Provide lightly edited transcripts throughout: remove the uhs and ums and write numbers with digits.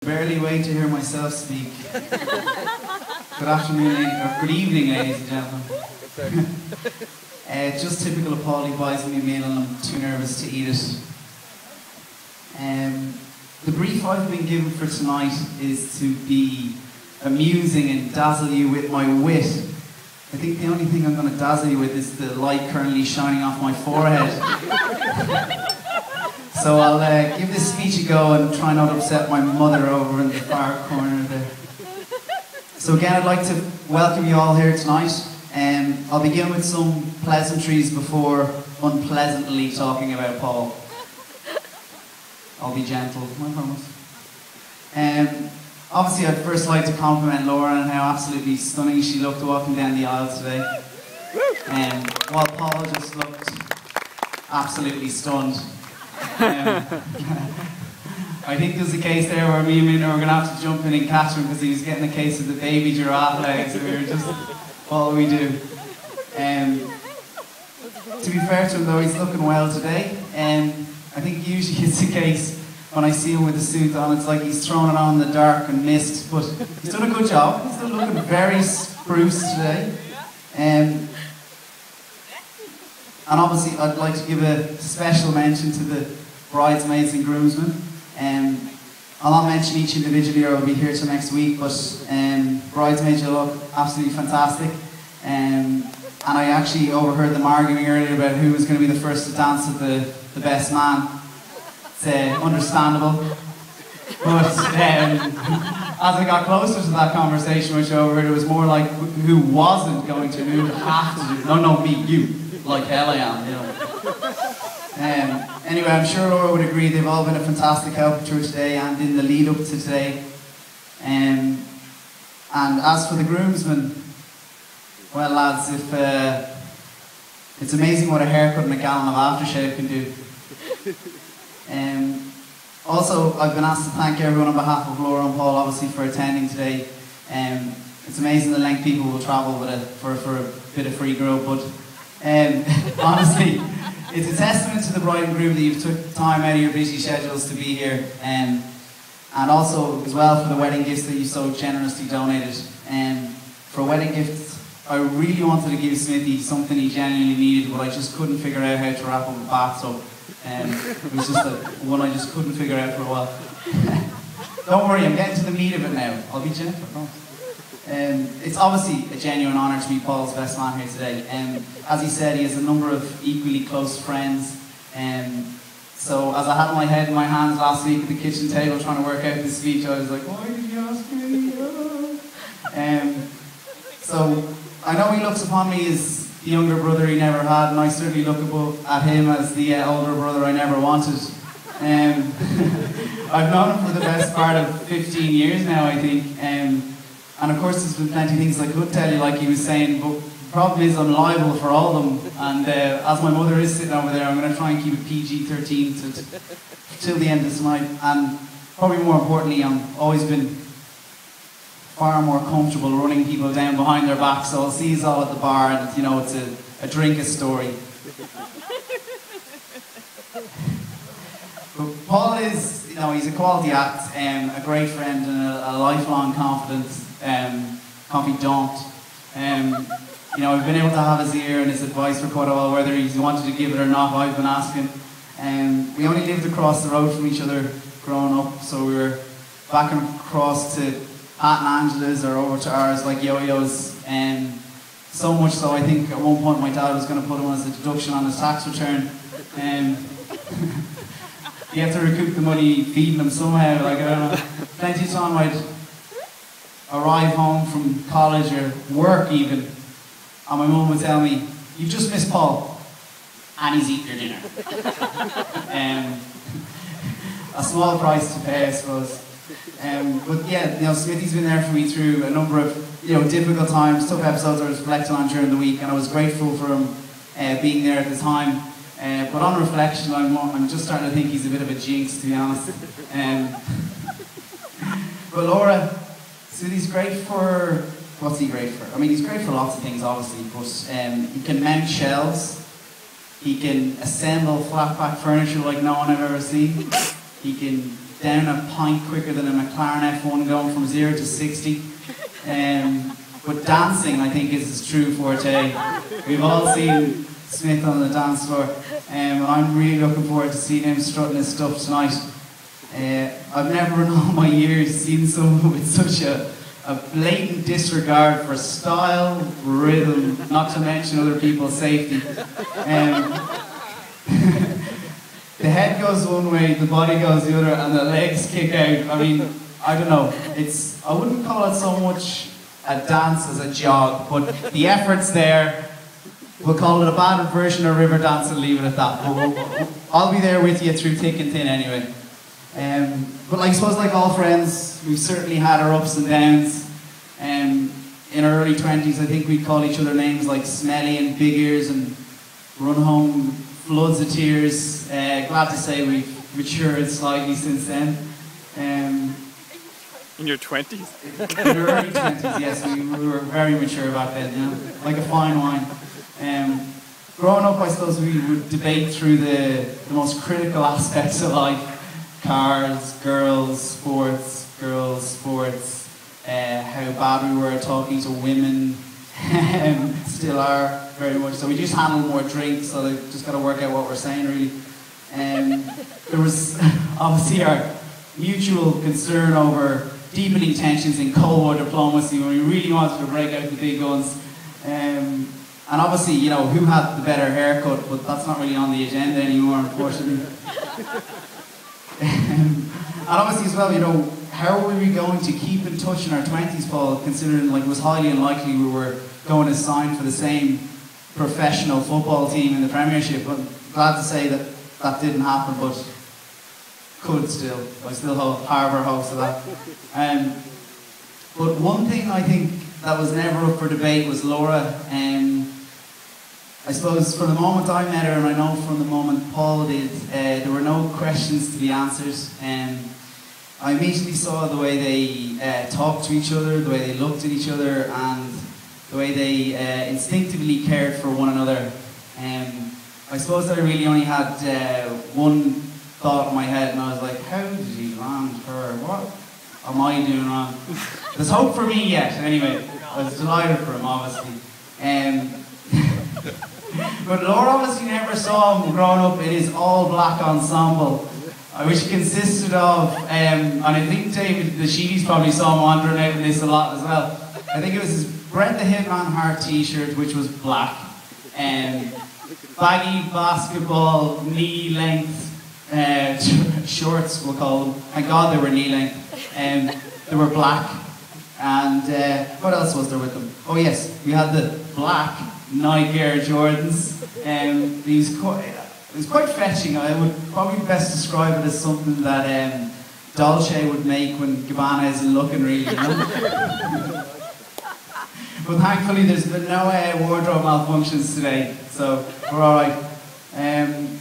barely wait to hear myself speak. Good afternoon, or good evening, ladies and gentlemen. Just typical of Paul, he buys me a meal and I'm too nervous to eat it. The brief I've been given for tonight is to be amusing and dazzle you with my wit. I think the only thing I'm going to dazzle you with is the light currently shining off my forehead. So I'll give this speech a go and try not to upset my mother over in the far corner there. So again, I'd like to welcome you all here tonight. I'll begin with some pleasantries before unpleasantly talking about Paul. I'll be gentle, I promise. Obviously, I'd first like to compliment Laura on how absolutely stunning she looked walking down the aisle today. While Paul just looked absolutely stunned. I think there's a case there where me and Minna were going to have to jump in and catch him because he was getting a case of the baby giraffe legs, and we were just, what we do? To be fair to him though, he's looking well today. I think usually it's the case when I see him with the suit on, it's like he's thrown it on in the dark and missed, but he's done a good job. He's still looking very spruce today. And obviously I'd like to give a special mention to the bridesmaids and groomsmen. I'll not mention each individually or I'll be here till next week, but bridesmaids, you look absolutely fantastic. And I actually overheard them arguing earlier about who was going to be the first to dance with the best man. It's understandable. But as I got closer to that conversation, which I overheard, it was more like who wasn't going to, who had to do. No, me, you. Like hell I am, you know. Anyway, I'm sure Laura would agree they've all been a fantastic help to her today and in the lead up to today. And as for the groomsmen, well lads, it's amazing what a haircut and a gallon of aftershave can do. Also, I've been asked to thank everyone on behalf of Laura and Paul, obviously, for attending today. It's amazing the length people will travel with for a bit of free grub, but honestly, it's a testament to the bride and groom that you've took time out of your busy schedules to be here, and also as well for the wedding gifts that you so generously donated. For wedding gifts, I really wanted to give Smithy something he genuinely needed, but I just couldn't figure out how to wrap up a bathtub. It was just one I just couldn't figure out for a while. Don't worry, I'm getting to the meat of it now. I'll be gentle, I promise. It's obviously a genuine honour to be Paul's best man here today. As he said, he has a number of equally close friends. So as I had my head in my hands last week at the kitchen table trying to work out this speech, I was like, why did you ask me? So I know he looks upon me as the younger brother he never had, and I certainly look at him as the older brother I never wanted. I've known him for the best part of 15 years now, I think. And of course there's been plenty of things I could tell you, like he was saying, but the problem is I'm liable for all of them. And as my mother is sitting over there, I'm going to try and keep it PG-13 till the end of tonight. And probably more importantly, I've always been far more comfortable running people down behind their backs, so I'll see you all at the bar and, you know, it's a drink a story. But Paul is, you know, he's a quality act, a great friend and a lifelong confidant. You know, I've been able to have his ear and his advice for quite a while, whether he's wanted to give it or not, I've been asking. We only lived across the road from each other growing up, so we were back and across to Pat and Angela's or over to ours like yo-yos, so much so I think at one point my dad was going to put him as a deduction on his tax return. He had to recoup the money feeding him somehow, like I don't know. Plenty of time I'd arrive home from college or work even, and my mum would tell me, "You've just missed Paul, and he's eating your dinner." A small price to pay, I suppose. But yeah, you know, Smithy's been there for me through a number of, you know, difficult times, tough episodes I was reflecting on during the week, and I was grateful for him being there at the time. But on reflection, I'm just starting to think he's a bit of a jinx, to be honest. But Laura, Smithy's great for, what's he great for? I mean, he's great for lots of things, obviously, but he can mount shelves, he can assemble flat pack furniture like no one I've ever seen, he can down a pint quicker than a McLaren F1 going from 0 to 60. But dancing, I think, is his true forte. We've all seen Smyth on the dance floor, and I'm really looking forward to seeing him strutting his stuff tonight. I've never in all my years seen someone with such a blatant disregard for style, rhythm, not to mention other people's safety. The head goes one way, the body goes the other, and the legs kick out. I mean, I don't know. I wouldn't call it so much a dance as a jog, but the effort's there. We'll call it a bad version of river dance and leave it at that. I'll be there with you through thick and thin anyway. But I suppose, like all friends, we've certainly had our ups and downs. In our early 20s, I think we'd call each other names like Smelly and Big Ears and run home floods of tears. Glad to say we've matured slightly since then. In your 20s? In our early 20s, yes. We were very mature back then, you know, like a fine wine. Growing up, I suppose we would debate through the most critical aspects of life. Cars, girls, sports, how bad we were at talking to women, still are very much. So we just handle more drinks, so they just got to work out what we're saying really. There was obviously our mutual concern over deepening tensions in Cold War diplomacy when we really wanted to break out the big guns. And obviously, you know, who had the better haircut, but that's not really on the agenda anymore, unfortunately. And obviously as well, you know, how were we going to keep in touch in our 20s, Paul, considering like it was highly unlikely we were going to sign for the same professional football team in the Premiership. I'm glad to say that that didn't happen, but could still. I still harbour hopes of that. But one thing I think that was never up for debate was Laura. I suppose from the moment I met her, and I know from the moment Paul did, there were no questions to be answered. I immediately saw the way they talked to each other, the way they looked at each other, and the way they instinctively cared for one another. I suppose I really only had one thought in my head, and I was like, how did he land her? What am I doing wrong? There's hope for me yet, anyway. I was delighted for him, obviously. But Laura obviously never saw him growing up in his all-black ensemble, which consisted of, and I think David the Sheedies probably saw him wandering out in this a lot as well. I think it was his Brett the Hitman Hart t-shirt, which was black, baggy basketball, knee-length shorts, we'll call them. Thank God they were knee-length. They were black, and what else was there with them? Oh yes, we had the black Nike Air Jordans. It was quite fetching. I would probably best describe it as something that Dolce would make when Gabbana isn't looking really, you know? But thankfully there's been no wardrobe malfunctions today, so we're alright. And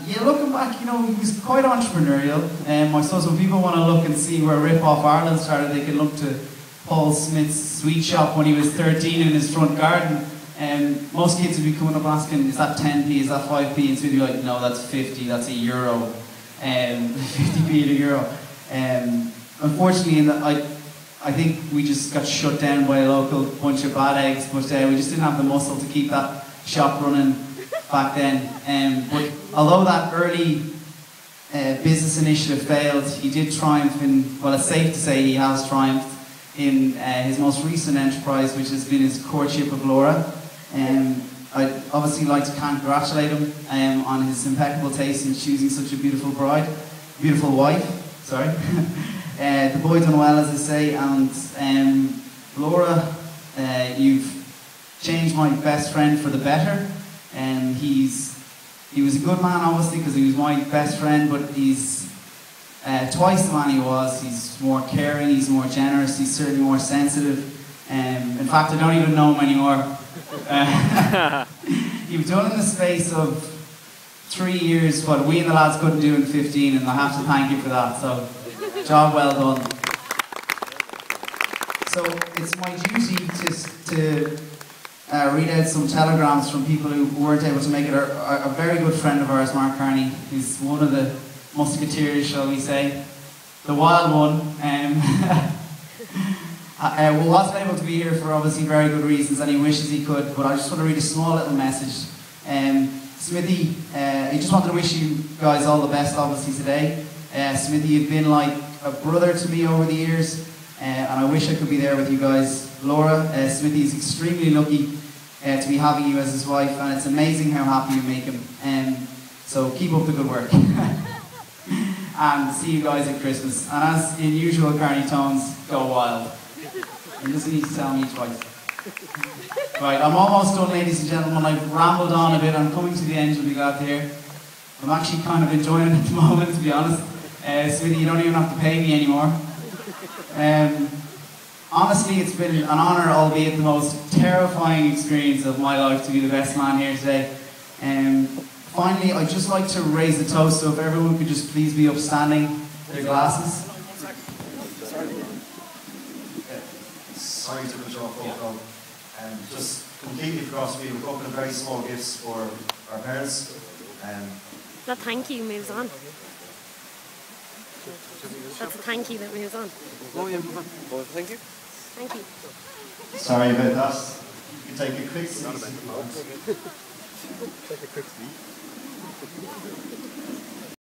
yeah, looking back, you know, he was quite entrepreneurial. I suppose when people want to look and see where Rip Off Ireland started, they can look to Paul Smith's sweet shop when he was 13 in his front garden. Most kids would be coming up asking, is that 10p, is that 5p? And so he'd be like, no, that's 50, that's a euro. 50p at a euro. Unfortunately, I think we just got shut down by a local bunch of bad eggs, but we just didn't have the muscle to keep that shop running back then. But although that early business initiative failed, he did triumph in, well, it's safe to say he has triumphed in his most recent enterprise, which has been his courtship of Laura. I'd obviously like to congratulate him on his impeccable taste in choosing such a beautiful wife, sorry. The boy done well, as I say, and Laura, you've changed my best friend for the better. He was a good man, obviously, because he was my best friend, but he's twice the man he was. He's more caring, he's more generous, he's certainly more sensitive. In fact, I don't even know him anymore. You've done in the space of 3 years what we and the lads couldn't do in 15, and I have to thank you for that, so job well done. So it's my duty to read out some telegrams from people who weren't able to make it. A very good friend of ours, Mark Carney, he's one of the musketeers, shall we say. The wild one. Wasn't able to be here for obviously very good reasons, and he wishes he could, but I just want to read a small little message. Smithy, he just wanted to wish you guys all the best, obviously, today. Smithy, you've been like a brother to me over the years, and I wish I could be there with you guys. Laura, Smithy is extremely lucky to be having you as his wife, and it's amazing how happy you make him. So keep up the good work. And see you guys at Christmas. And as in usual Carney tones, go wild. You just need to tell me twice. Right, I'm almost done, ladies and gentlemen. I've rambled on a bit. I'm coming to the end, you'll be glad to hear. I'm actually kind of enjoying it at the moment, to be honest. Smithy, you don't even have to pay me anymore. Honestly, it's been an honour, albeit the most terrifying experience of my life, to be the best man here today. Finally, I'd just like to raise a toast, so if everyone could just please be upstanding their glasses. Sorry to put you off, Paul. Just completely forgot we were opening very small gifts for our parents. That thank you moves on. That's a thank you that moves on. Oh yeah, thank you. Thank you. Sorry about that. You can take a quick seat. Take a quick seat.